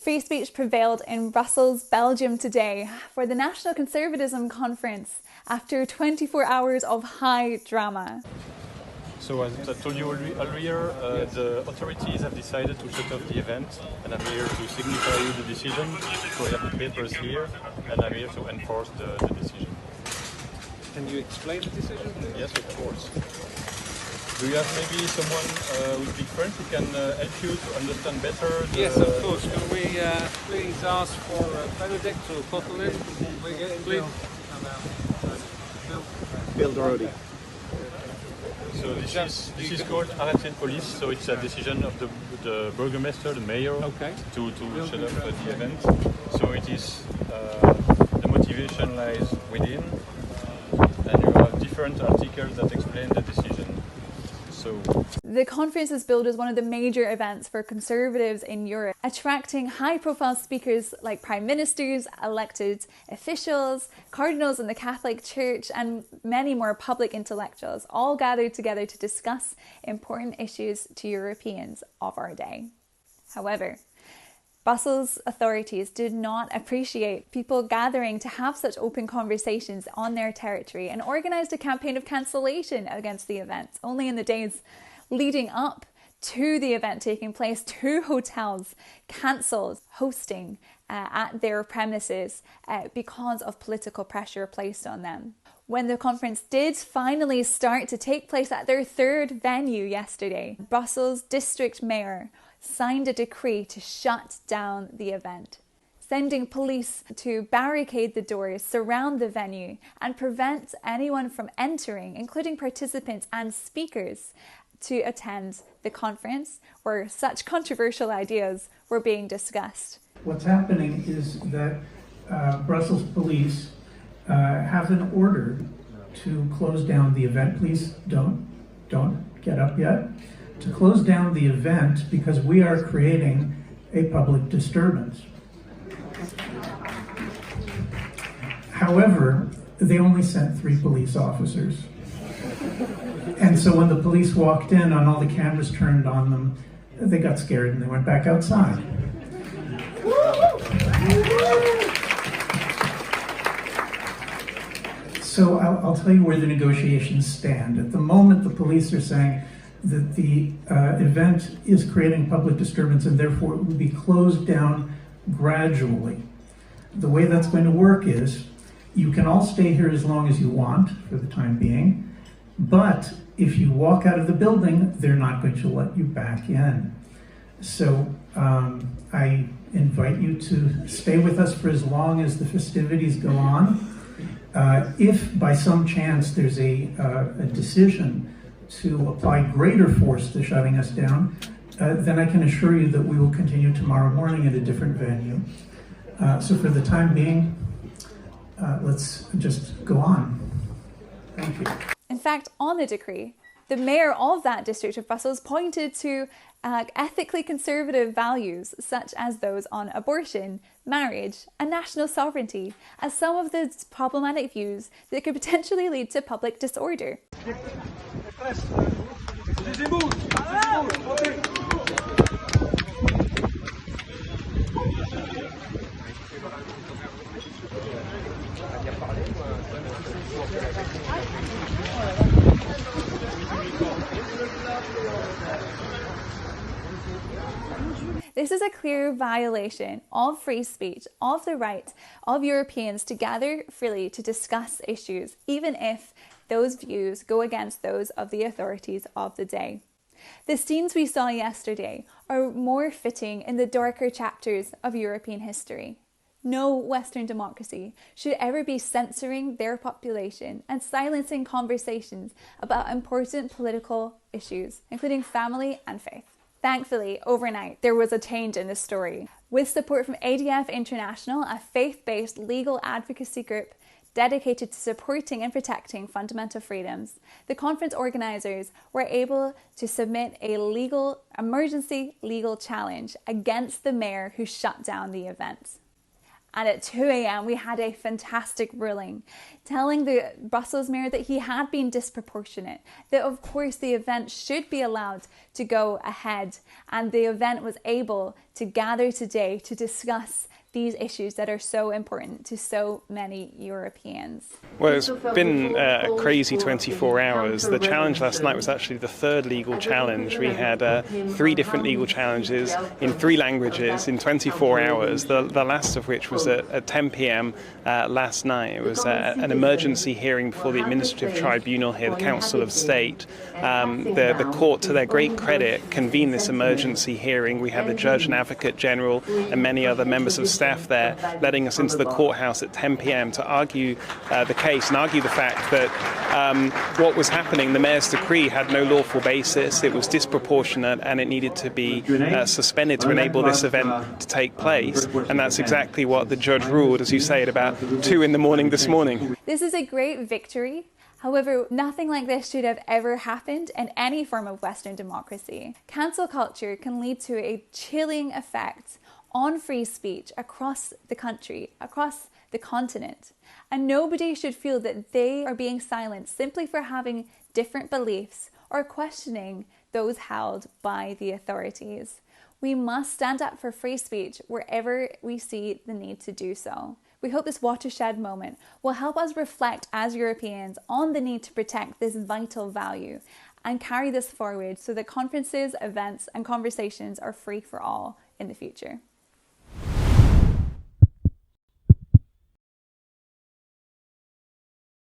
Free speech prevailed in Brussels, Belgium today for the National Conservatism Conference after 24 hours of high drama. So as I told you earlier, the authorities have decided to shut off the event, and I'm here to signify the decision. So I have the papers here, and I'm here to enforce the decision. Can you explain the decision? Yes, of course. Do you have maybe someone who speaks French who can help you to understand better? Yes, of course. Can we please ask for Benedict or Coquelin? Please. Bill Dorody. So this is called arrêté de police. So it's a decision of the burgomaster, the mayor, to shut off the event. So it is the motivation lies within, and you have different articles that explain the decision. The conference is billed as one of the major events for conservatives in Europe, attracting high-profile speakers like prime ministers, elected officials, cardinals in the Catholic Church, and many more public intellectuals, all gathered together to discuss important issues to Europeans of our day. However, Brussels authorities did not appreciate people gathering to have such open conversations on their territory and organised a campaign of cancellation against the event. Only in the days leading up to the event taking place, 2 hotels cancelled hosting at their premises because of political pressure placed on them. When the conference did finally start to take place at their 3rd venue yesterday, Brussels district mayor signed a decree to shut down the event, sending police to barricade the doors, surround the venue, and prevent anyone from entering, including participants and speakers, to attend the conference where such controversial ideas were being discussed. What's happening is that Brussels police have an order to close down the event. Please don't get up yet. To close down the event because we are creating a public disturbance. However, they only sent 3 police officers. And so when the police walked in and all the cameras turned on them, they got scared and they went back outside. So I'll tell you where the negotiations stand. At the moment, the police are saying that the event is creating public disturbance and therefore it will be closed down gradually. The way that's going to work is you can all stay here as long as you want for the time being, but if you walk out of the building, they're not going to let you back in. So I invite you to stay with us for as long as the festivities go on. If by some chance there's a decision to apply greater force to shutting us down, then I can assure you that we will continue tomorrow morning at a different venue. So for the time being, let's just go on. Thank you. In fact, on the decree, the mayor of that district of Brussels pointed to ethically conservative values such as those on abortion, marriage, and national sovereignty as some of the problematic views that could potentially lead to public disorder. This is a clear violation of free speech, of the right of Europeans to gather freely to discuss issues, even if those views go against those of the authorities of the day. The scenes we saw yesterday are more fitting in the darker chapters of European history. No Western democracy should ever be censoring their population and silencing conversations about important political issues, including family and faith. Thankfully, overnight, there was a change in this story. With support from ADF International, a faith-based legal advocacy group dedicated to supporting and protecting fundamental freedoms, the conference organisers were able to submit a emergency legal challenge against the mayor who shut down the event. And at 2 a.m. we had a fantastic ruling telling the Brussels mayor that he had been disproportionate, that of course the event should be allowed to go ahead, and the event was able to gather today to discuss these issues that are so important to so many Europeans. Well, it's been a crazy 24 hours. The challenge last night was actually the third legal challenge. We had 3 different legal challenges in 3 languages in 24 hours, the last of which was at 10 p.m. Last night. It was an emergency hearing before the Administrative Tribunal here, the Council of State. The court, to their great credit, convened this emergency hearing. We had the Judge and Advocate General and many other members of staff there, letting us into the courthouse at 10 p.m. to argue the case and argue the fact that what was happening, the mayor's decree, had no lawful basis, it was disproportionate, and it needed to be suspended to enable this event to take place. And that's exactly what the judge ruled, as you say, at about 2 in the morning this morning. This is a great victory. However, nothing like this should have ever happened in any form of Western democracy. Cancel culture can lead to a chilling effect on free speech across the country, across the continent. And nobody should feel that they are being silenced simply for having different beliefs or questioning those held by the authorities. We must stand up for free speech wherever we see the need to do so. We hope this watershed moment will help us reflect as Europeans on the need to protect this vital value and carry this forward so that conferences, events, and conversations are free for all in the future.